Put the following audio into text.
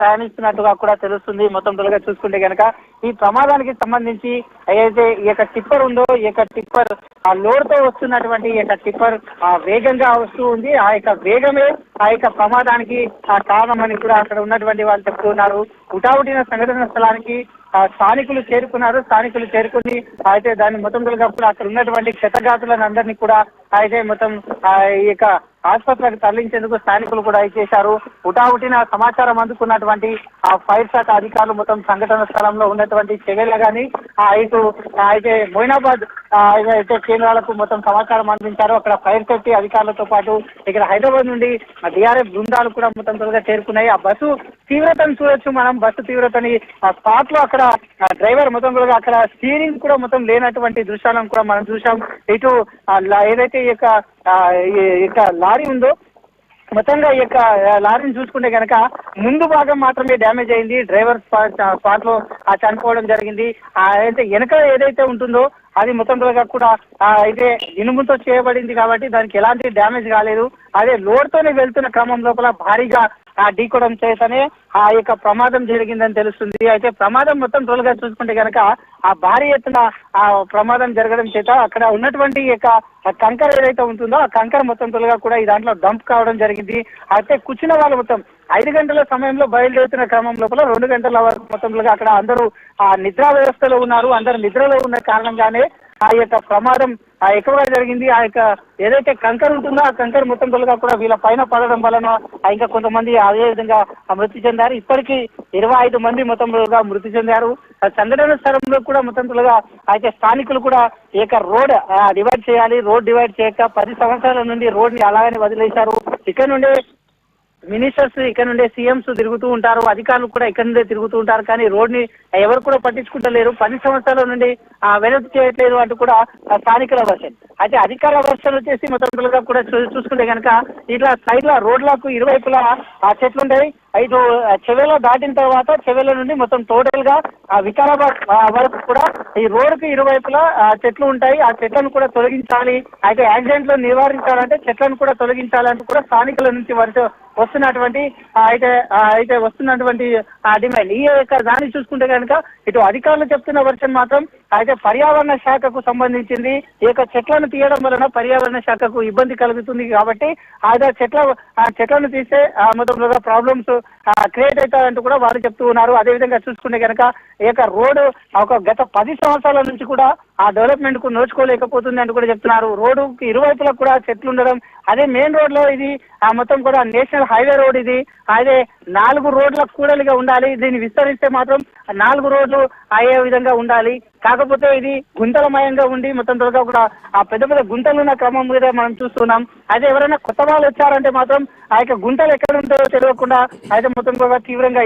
ప్రయాణిస్తున్నట్టుగా కూడా తెలుస్తుంది. మొత్తం త్వరగా చూసుకుంటే కనుక ఈ ప్రమాదానికి సంబంధించి ఏదైతే ఈ యొక్క టిప్పర్ ఉందో, ఈ యొక్క టిప్పర్ ఆ లోడ్ తో వస్తున్నటువంటి ఈ యొక్క టిప్పర్ వేగంగా వస్తూ ఉంది. ఆ యొక్క వేగమే ఆ యొక్క ప్రమాదానికి కారణమని కూడా అక్కడ ఉన్నటువంటి వాళ్ళు చెప్తున్నారు. హుటాహుటిన సంఘటన స్థలానికి స్థానికులు చేరుకున్నారు. స్థానికులు చేరుకుని అయితే దాన్ని మొత్తం కూడా అక్కడ ఉన్నటువంటి క్షతగాతులను అందరినీ కూడా అయితే మొత్తం ఈ యొక్క ఆసుపత్రికి తరలించేందుకు స్థానికులు కూడా ఇచ్చేశారు. హుటాహుటిన సమాచారం అందుకున్నటువంటి ఆ ఫైర్ శాఖ అధికారులు మొత్తం సంఘటన స్థలంలో ఉన్నటువంటి చెవెళ్ళ గాని ఇటు అయితే మొయినాబాద్ అయితే కేంద్రాలకు మొత్తం సమాచారం అందించారు. అక్కడ ఫైర్ సేఫ్టీ అధికారులతో పాటు ఇక్కడ హైదరాబాద్ నుండి డిఆర్ఎఫ్ బృందాలు కూడా మొత్తం త్వరగా చేరుకున్నాయి. ఆ బస్సు తీవ్రతను చూడొచ్చు మనం. బస్సు తీవ్రతని ఆ స్పాట్ లో అక్కడ డ్రైవర్ మొత్తం కూడా అక్కడ స్టీరింగ్ కూడా మొత్తం లేనటువంటి దృశ్యాలను కూడా మనం చూసాం. ఇటు ఏదైతే ఈ యొక్క లారీ ఉందో మొత్తంగా ఈ యొక్క లారీని చూసుకుంటే కనుక ముందు భాగం మాత్రమే డ్యామేజ్ అయింది. డ్రైవర్ స్పాట్ లో చనిపోవడం జరిగింది. అయితే వెనక ఏదైతే ఉంటుందో అది మొత్తం కూడా అయితే ఇనుముతో చేయబడింది కాబట్టి దానికి ఎలాంటి డ్యామేజ్ కాలేదు. అదే లోడ్ తోనే వెళ్తున్న క్రమం లోపల భారీగా ఢీకొడం చేతనే ఆ యొక్క ప్రమాదం జరిగిందని తెలుస్తుంది. అయితే ప్రమాదం మొత్తం త్వరగా చూసుకుంటే కనుక ఆ భారీ ఎత్తున ఆ ప్రమాదం జరగడం చేత అక్కడ ఉన్నటువంటి యొక్క కంకర్ ఏదైతే ఉంటుందో ఆ కంకర్ మొత్తం త్వరగా కూడా ఈ దాంట్లో డంప్ కావడం జరిగింది. అయితే కూర్చున్న వాళ్ళు మొత్తం 5 గంటల సమయంలో బయలుదేరుతున్న క్రమం లోపల 2 గంటల వరకు మొత్తంలో అక్కడ అందరూ నిద్రా వ్యవస్థలో ఉన్నారు. అందరు నిద్రలో ఉన్న కారణంగానే ఆ యొక్క ప్రమాదం ఎక్కువగా జరిగింది. ఆ యొక్క ఏదైతే కంకర్ ఉంటుందో ఆ కంకర్ మొత్తం కూడా వీళ్ళ పైన పడడం వలన ఇంకా కొంతమంది అదే విధంగా మృతి చెందారు. ఇప్పటికీ 25 మంది మొత్తం మృతి చెందారు. సంఘటన స్థలంలో కూడా మొత్తం అయితే స్థానికులు కూడా ఈ యొక్క రోడ్ డివైడ్ చేయాలి. రోడ్ డివైడ్ చేయక 10 సంవత్సరాల నుండి రోడ్ ని అలాగనే వదిలేశారు. ఇక్కడ నుండే మినిస్టర్స్ ఇక్కడ నుండే సీఎంస్ తిరుగుతూ ఉంటారు. అధికారులు కూడా ఇక్కడ నుండే తిరుగుతూ ఉంటారు. కానీ రోడ్ ని ఎవరు కూడా పట్టించుకుంటలేరు. 10 సంవత్సరాల నుండి వెనక్కి చేయట్లేదు అంటూ కూడా స్థానికుల వర్షన్. అయితే అధికార వర్షన్ వచ్చేసి మొత్తం కూడా చూసుకుంటే కనుక ఇట్లా సైడ్ ల రోడ్లకు ఇరువైపులా చెట్లు ఉంటాయి. ఐదు చెవెల దాటిన తర్వాత చెవెల నుండి మొత్తం టోటల్ గా వికారాబాద్ వరకు కూడా ఈ రోడ్ కు ఇరువైపులా చెట్లు ఉంటాయి. ఆ చెట్లను కూడా తొలగించాలి. అయితే యాక్సిడెంట్లు నివారించాలంటే చెట్లను కూడా తొలగించాలంటూ కూడా స్థానికుల నుంచి వస్తున్నటువంటి అయితే వస్తున్నటువంటి డిమాండ్. ఈ యొక్క దాన్ని చూసుకుంటే కనుక ఇటు అధికారులు చెప్తున్న వర్షన్ మాత్రం అయితే పర్యావరణ శాఖకు సంబంధించింది. ఈ యొక్క చెట్లను తీయడం వలన పర్యావరణ శాఖకు ఇబ్బంది కలుగుతుంది కాబట్టి అయితే చెట్లను తీస్తే మొత్తం ప్రాబ్లమ్స్ క్రియేట్ అవుతారంటూ కూడా వారు చెప్తూ ఉన్నారు. అదేవిధంగా చూసుకుంటే కనుక ఈ యొక్క రోడ్డు గత 10 సంవత్సరాల నుంచి కూడా ఆ డెవలప్మెంట్ కు నోచుకోలేకపోతుంది అంటూ కూడా చెప్తున్నారు. రోడ్డుకి ఇరువైపులా కూడా చెట్లు ఉండడం, అదే మెయిన్ రోడ్ లో ఇది మొత్తం కూడా నేషనల్ హైవే రోడ్ ఇది. అదే 4 రోడ్ల కూడలిగా ఉండాలి. దీన్ని విస్తరిస్తే మాత్రం 4 రోడ్లు అయ్యే విధంగా ఉండాలి. కాకపోతే ఇది గుంతలమయంగా ఉండి మొత్తం కూడా పెద్ద పెద్ద గుంతలు ఉన్న క్రమం మీద మనం చూస్తున్నాం. అయితే ఎవరైనా కొత్త వాళ్ళు వచ్చారంటే మాత్రం ఆ యొక్క గుంతలు ఎక్కడ ఉంటాయో తెలియకుండా అయితే మొత్తం కూడా తీవ్రంగా